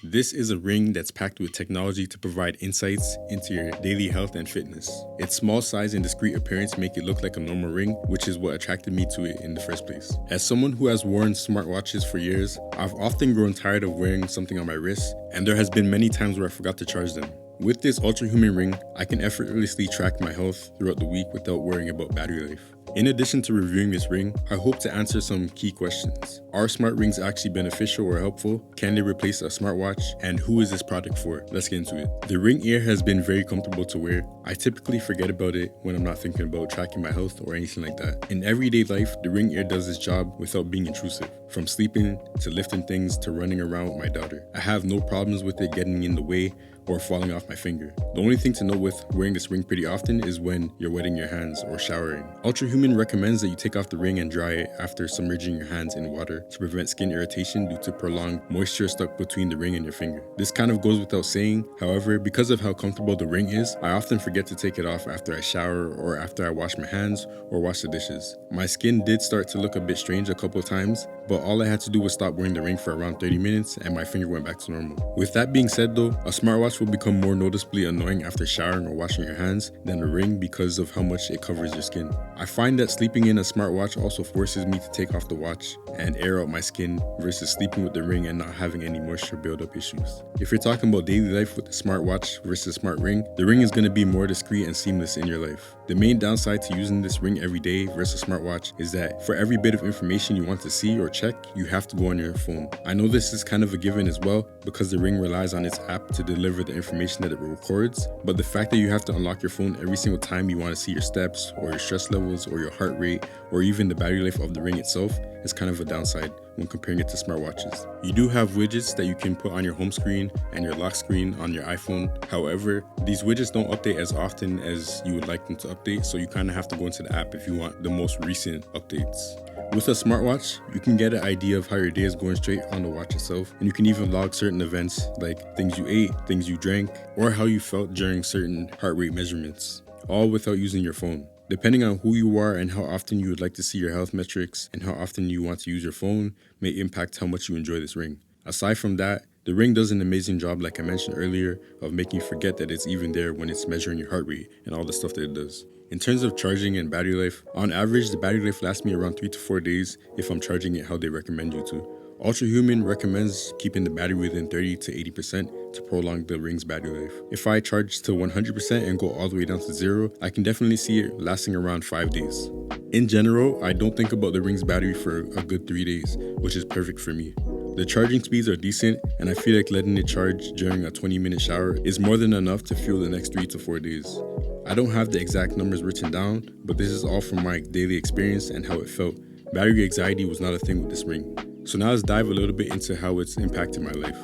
This is a ring that's packed with technology to provide insights into your daily health and fitness. Its small size and discreet appearance make it look like a normal ring, which is what attracted me to it in the first place. As someone who has worn smartwatches for years, I've often grown tired of wearing something on my wrist, and there has been many times where I forgot to charge them. With this Ultrahuman ring, I can effortlessly track my health throughout the week without worrying about battery life. In addition to reviewing this ring, I hope to answer some key questions. Are smart rings actually beneficial or helpful? Can they replace a smartwatch? And who is this product for? Let's get into it. The Ring Ear has been very comfortable to wear. I typically forget about it when I'm not thinking about tracking my health or anything like that. In everyday life, the Ring Ear does its job without being intrusive. From sleeping, to lifting things, to running around with my daughter. I have no problems with it getting in the way or falling off my finger. The only thing to note with wearing this ring pretty often is when you're wetting your hands or showering. Ultrahuman recommends that you take off the ring and dry it after submerging your hands in water to prevent skin irritation due to prolonged moisture stuck between the ring and your finger. This kind of goes without saying, however, because of how comfortable the ring is, I often forget to take it off after I shower or after I wash my hands or wash the dishes. My skin did start to look a bit strange a couple of times, but all I had to do was stop wearing the ring for around 30 minutes and my finger went back to normal. With that being said though, a smartwatch will become more noticeably annoying after showering or washing your hands than a ring because of how much it covers your skin. I find that sleeping in a smartwatch also forces me to take off the watch and air out my skin versus sleeping with the ring and not having any moisture buildup issues. If you're talking about daily life with the smartwatch versus smart ring, the ring is going to be more discreet and seamless in your life. The main downside to using this ring every day versus smartwatch is that for every bit of information you want to see or check, you have to go on your phone. I know this is kind of a given as well because the ring relies on its app to deliver the information that it records, but the fact that you have to unlock your phone every single time you want to see your steps or your stress levels or your heart rate or even the battery life of the ring itself is kind of a downside when comparing it to smartwatches. You do have widgets that you can put on your home screen and your lock screen on your iPhone. However, these widgets don't update as often as you would like them to update, so you kind of have to go into the app if you want the most recent updates. With a smartwatch, you can get an idea of how your day is going straight on the watch itself, and you can even log certain events like things you ate, things you drank, or how you felt during certain heart rate measurements, all without using your phone. Depending on who you are and how often you would like to see your health metrics and how often you want to use your phone may impact how much you enjoy this ring. Aside from that, the ring does an amazing job, like I mentioned earlier, of making you forget that it's even there when it's measuring your heart rate and all the stuff that it does. In terms of charging and battery life, on average, the battery life lasts me around 3 to 4 days if I'm charging it how they recommend you to. Ultrahuman recommends keeping the battery within 30 to 80% to prolong the ring's battery life. If I charge to 100% and go all the way down to 0, I can definitely see it lasting around 5 days. In general, I don't think about the ring's battery for a good 3 days, which is perfect for me. The charging speeds are decent, and I feel like letting it charge during a 20-minute shower is more than enough to fuel the next 3 to 4 days. I don't have the exact numbers written down, but this is all from my daily experience and how it felt. Battery anxiety was not a thing with this ring. So now let's dive a little bit into how it's impacted my life.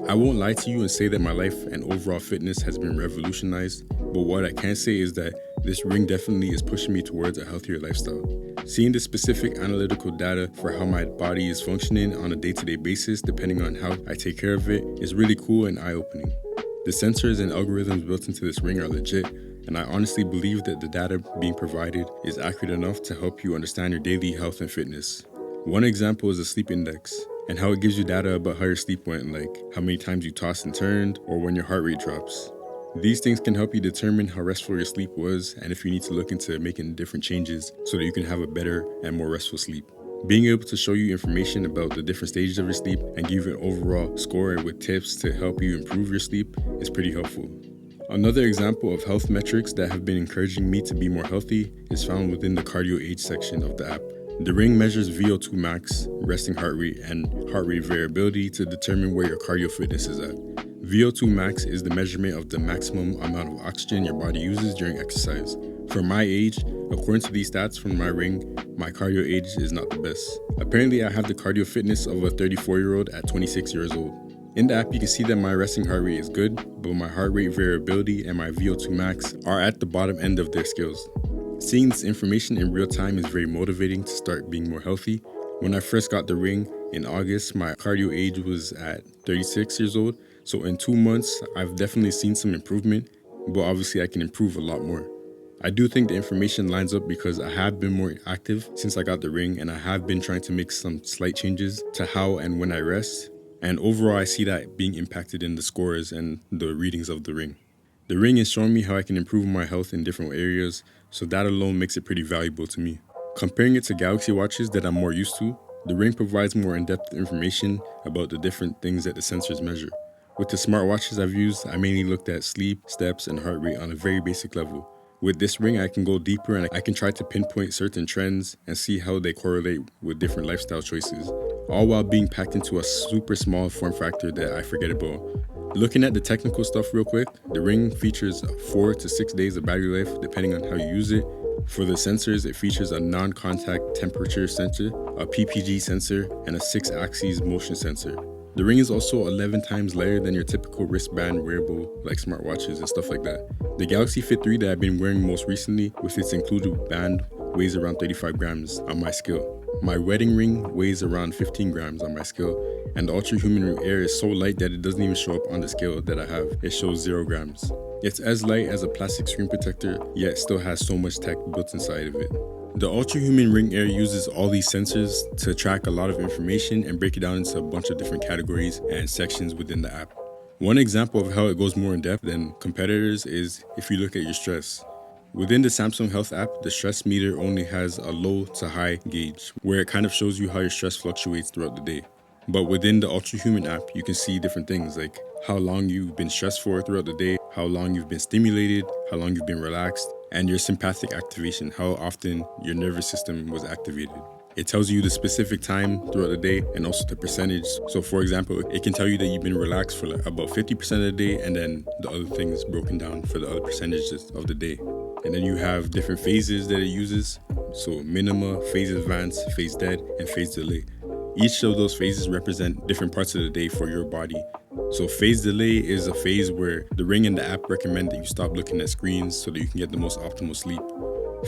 I won't lie to you and say that my life and overall fitness has been revolutionized, but what I can say is that this ring definitely is pushing me towards a healthier lifestyle. Seeing the specific analytical data for how my body is functioning on a day-to-day basis, depending on how I take care of it, is really cool and eye-opening. The sensors and algorithms built into this ring are legit, and I honestly believe that the data being provided is accurate enough to help you understand your daily health and fitness. One example is the sleep index and how it gives you data about how your sleep went, like how many times you tossed and turned or when your heart rate drops. These things can help you determine how restful your sleep was and if you need to look into making different changes so that you can have a better and more restful sleep. Being able to show you information about the different stages of your sleep and give you an overall score with tips to help you improve your sleep is pretty helpful. Another example of health metrics that have been encouraging me to be more healthy is found within the cardio age section of the app. The ring measures VO2 max, resting heart rate, and heart rate variability to determine where your cardio fitness is at. VO2 max is the measurement of the maximum amount of oxygen your body uses during exercise. For my age, according to these stats from my ring, my cardio age is not the best. Apparently, I have the cardio fitness of a 34-year-old at 26 years old. In the app, you can see that my resting heart rate is good, but my heart rate variability and my VO2 max are at the bottom end of their scales. Seeing this information in real time is very motivating to start being more healthy. When I first got the ring in August, my cardio age was at 36 years old. So in 2 months, I've definitely seen some improvement, but obviously I can improve a lot more. I do think the information lines up because I have been more active since I got the ring and I have been trying to make some slight changes to how and when I rest. And overall, I see that being impacted in the scores and the readings of the ring. The ring is showing me how I can improve my health in different areas, so that alone makes it pretty valuable to me. Comparing it to Galaxy watches that I'm more used to, the ring provides more in-depth information about the different things that the sensors measure. With the smartwatches I've used, I mainly looked at sleep, steps, and heart rate on a very basic level. With this ring, I can go deeper and I can try to pinpoint certain trends and see how they correlate with different lifestyle choices, all while being packed into a super small form factor that I forget about. Looking at the technical stuff real quick, the ring features 4 to 6 days of battery life depending on how you use it. For the sensors, it features a non-contact temperature sensor, a PPG sensor, and a 6-axis motion sensor. The ring is also 11 times lighter than your typical wristband wearable like smartwatches and stuff like that. The Galaxy Fit 3 that I've been wearing most recently with its included band weighs around 35 grams on my scale. My wedding ring weighs around 15 grams on my scale, and the Ultrahuman Air is so light that it doesn't even show up on the scale that I have. It shows 0 grams. It's as light as a plastic screen protector, yet still has so much tech built inside of it. The Ultrahuman Ring Air uses all these sensors to track a lot of information and break it down into a bunch of different categories and sections within the app. One example of how it goes more in depth than competitors is if you look at your stress. Within the Samsung Health app, the stress meter only has a low to high gauge, where it kind of shows you how your stress fluctuates throughout the day. But within the Ultrahuman app, you can see different things like how long you've been stressed for throughout the day, how long you've been stimulated, how long you've been relaxed, and your sympathetic activation, how often your nervous system was activated. It tells you the specific time throughout the day and also the percentage. So for example, it can tell you that you've been relaxed for like about 50% of the day, and then the other things broken down for the other percentages of the day. And then you have different phases that it uses. So minima, phase advance, phase dead, and phase delay. Each of those phases represent different parts of the day for your body. So phase delay is a phase where the ring and the app recommend that you stop looking at screens so that you can get the most optimal sleep.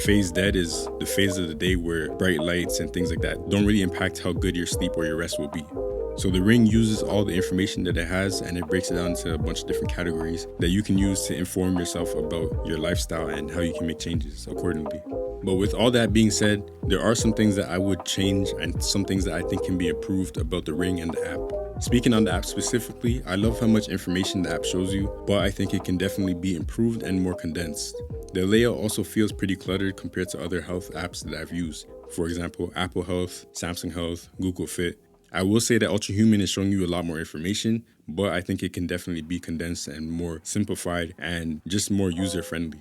Phase dead is the phase of the day where bright lights and things like that don't really impact how good your sleep or your rest will be. So the ring uses all the information that it has and it breaks it down into a bunch of different categories that you can use to inform yourself about your lifestyle and how you can make changes accordingly. But with all that being said, there are some things that I would change and some things that I think can be improved about the ring and the app. Speaking on the app specifically, I love how much information the app shows you, but I think it can definitely be improved and more condensed. The layout also feels pretty cluttered compared to other health apps that I've used. For example, Apple Health, Samsung Health, Google Fit. I will say that Ultrahuman is showing you a lot more information, but I think it can definitely be condensed and more simplified and just more user-friendly.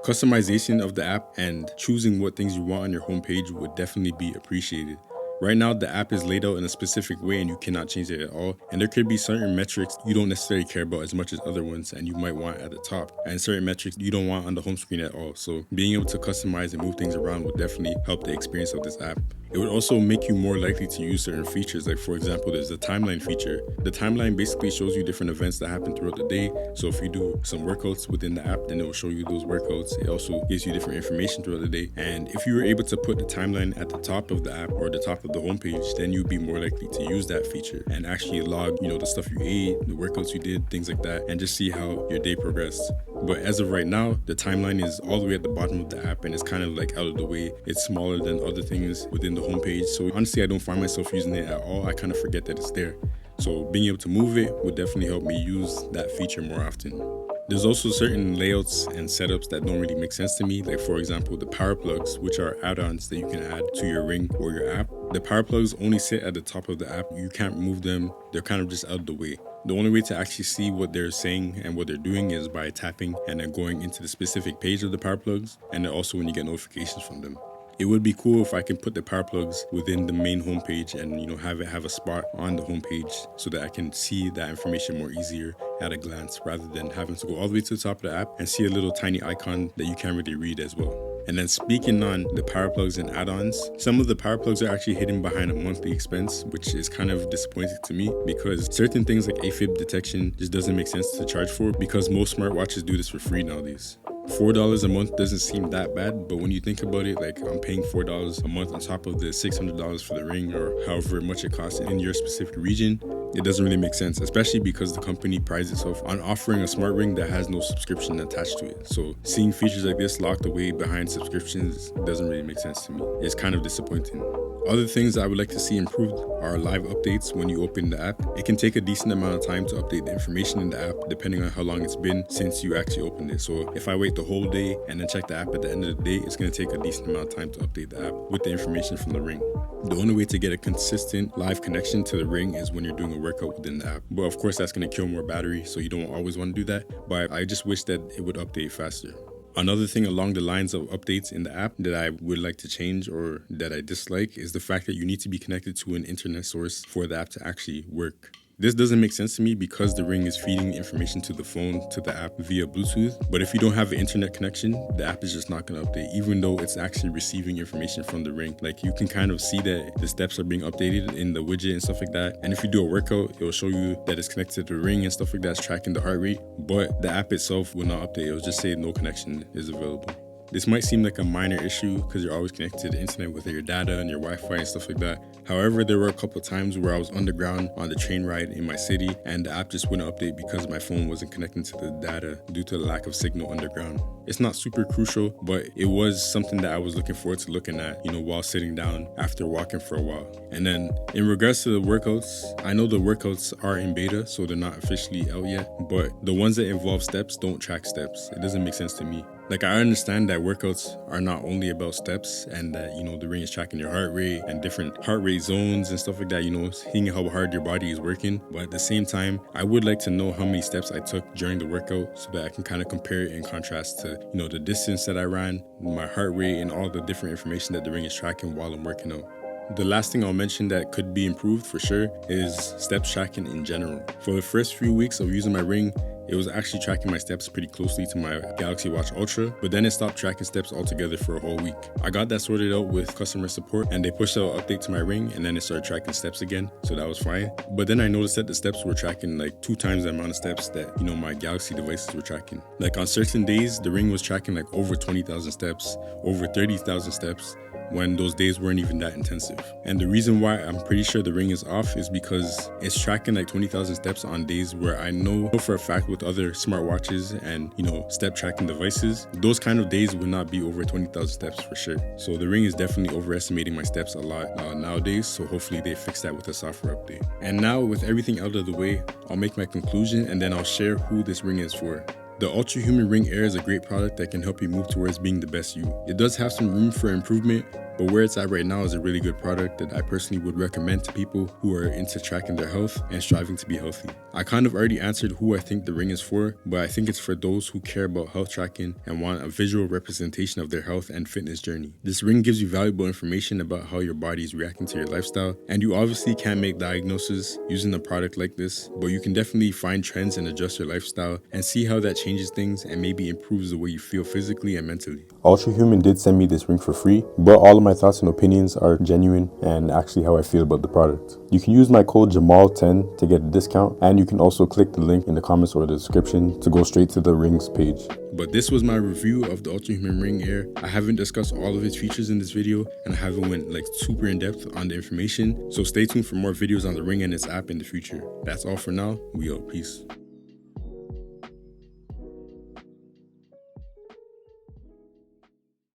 Customization of the app and choosing what things you want on your homepage would definitely be appreciated. Right now, the app is laid out in a specific way and you cannot change it at all. And there could be certain metrics you don't necessarily care about as much as other ones and you might want at the top. And certain metrics you don't want on the home screen at all. So being able to customize and move things around would definitely help the experience of this app. It would also make you more likely to use certain features. Like for example, there's a timeline feature. The timeline basically shows you different events that happen throughout the day. So if you do some workouts within the app, then it will show you those workouts. It also gives you different information throughout the day. And if you were able to put the timeline at the top of the app or the top of the homepage, then you'd be more likely to use that feature and actually log, the stuff you ate, the workouts you did, things like that, and just see how your day progressed. But as of right now, the timeline is all the way at the bottom of the app and it's kind of like out of the way. It's smaller than other things within the homepage. So honestly, I don't find myself using it at all. I kind of forget that it's there. So being able to move it would definitely help me use that feature more often. There's also certain layouts and setups that don't really make sense to me. Like for example, the power plugs, which are add-ons that you can add to your ring or your app. The power plugs only sit at the top of the app. You can't move them. They're kind of just out of the way. The only way to actually see what they're saying and what they're doing is by tapping and then going into the specific page of the power plugs, and then also when you get notifications from them. It would be cool if I can put the power plugs within the main homepage and have a spot on the homepage so that I can see that information more easier at a glance rather than having to go all the way to the top of the app and see a little tiny icon that you can't really read as well. And then speaking on the power plugs and add-ons, some of the power plugs are actually hidden behind a monthly expense, which is kind of disappointing to me because certain things like AFib detection just doesn't make sense to charge for because most smartwatches do this for free nowadays. $4 a month doesn't seem that bad, but when you think about it, like I'm paying $4 a month on top of the $600 for the ring or however much it costs in your specific region, it doesn't really make sense, especially because the company prides itself on offering a smart ring that has no subscription attached to it. So seeing features like this locked away behind subscriptions doesn't really make sense to me. It's kind of disappointing. Other things I would like to see improved are live updates when you open the app. It can take a decent amount of time to update the information in the app depending on how long it's been since you actually opened it. So if I wait the whole day and then check the app at the end of the day, it's going to take a decent amount of time to update the app with the information from the ring. The only way to get a consistent live connection to the ring is when you're doing a workout within the app. But of course that's going to kill more battery, so you don't always want to do that. But I just wish that it would update faster. Another thing along the lines of updates in the app that I would like to change or that I dislike is the fact that you need to be connected to an internet source for the app to actually work. This doesn't make sense to me because the ring is feeding information to the phone, to the app via Bluetooth. But if you don't have an internet connection, the app is just not going to update, even though it's actually receiving information from the ring. Like you can kind of see that the steps are being updated in the widget and stuff like that. And if you do a workout, it will show you that it's connected to the ring and stuff like that. It's tracking the heart rate, but the app itself will not update. It will just say no connection is available. This might seem like a minor issue because you're always connected to the internet with your data and your Wi-Fi and stuff like that. However, there were a couple of times where I was underground on the train ride in my city and the app just wouldn't update because my phone wasn't connecting to the data due to the lack of signal underground. It's not super crucial, but it was something that I was looking forward to looking at, while sitting down after walking for a while. And then in regards to the workouts, I know the workouts are in beta, so they're not officially out yet, but the ones that involve steps don't track steps. It doesn't make sense to me. Like, I understand that workouts are not only about steps and that, the ring is tracking your heart rate and different heart rate zones and stuff like that, seeing how hard your body is working. But at the same time, I would like to know how many steps I took during the workout so that I can kind of compare it in contrast to, the distance that I ran, my heart rate, and all the different information that the ring is tracking while I'm working out. The last thing I'll mention that could be improved for sure is steps tracking in general. For the first few weeks of using my ring, it was actually tracking my steps pretty closely to my Galaxy Watch Ultra, but then it stopped tracking steps altogether for a whole week. I got that sorted out with customer support and they pushed out an update to my ring and then it started tracking steps again, so that was fine. But then I noticed that the steps were tracking like 2 times the amount of steps that, my Galaxy devices were tracking. Like on certain days, the ring was tracking like over 20,000 steps, over 30,000 steps, when those days weren't even that intensive. And the reason why I'm pretty sure the ring is off is because it's tracking like 20,000 steps on days where I know for a fact with other smartwatches and, step tracking devices, those kind of days would not be over 20,000 steps for sure. So the ring is definitely overestimating my steps a lot nowadays, so hopefully they fix that with a software update. And now with everything out of the way, I'll make my conclusion and then I'll share who this ring is for. The Ultrahuman Ring Air is a great product that can help you move towards being the best you. It does have some room for improvement, but where it's at right now is a really good product that I personally would recommend to people who are into tracking their health and striving to be healthy. I kind of already answered who I think the ring is for, but I think it's for those who care about health tracking and want a visual representation of their health and fitness journey. This ring gives you valuable information about how your body is reacting to your lifestyle, and you obviously can't make diagnoses using a product like this, but you can definitely find trends and adjust your lifestyle and see how that changes things and maybe improves the way you feel physically and mentally. Ultrahuman did send me this ring for free, but all of my thoughts and opinions are genuine and actually how I feel about the product. You can use my code Jamal10 to get a discount, and you can also click the link in the comments or the description to go straight to the rings page. But this was my review of the Ultrahuman Ring Air. I haven't discussed all of its features in this video and I haven't went super in depth on the information, so stay tuned for more videos on the ring and its app in the future. That's all for now. We out. Peace.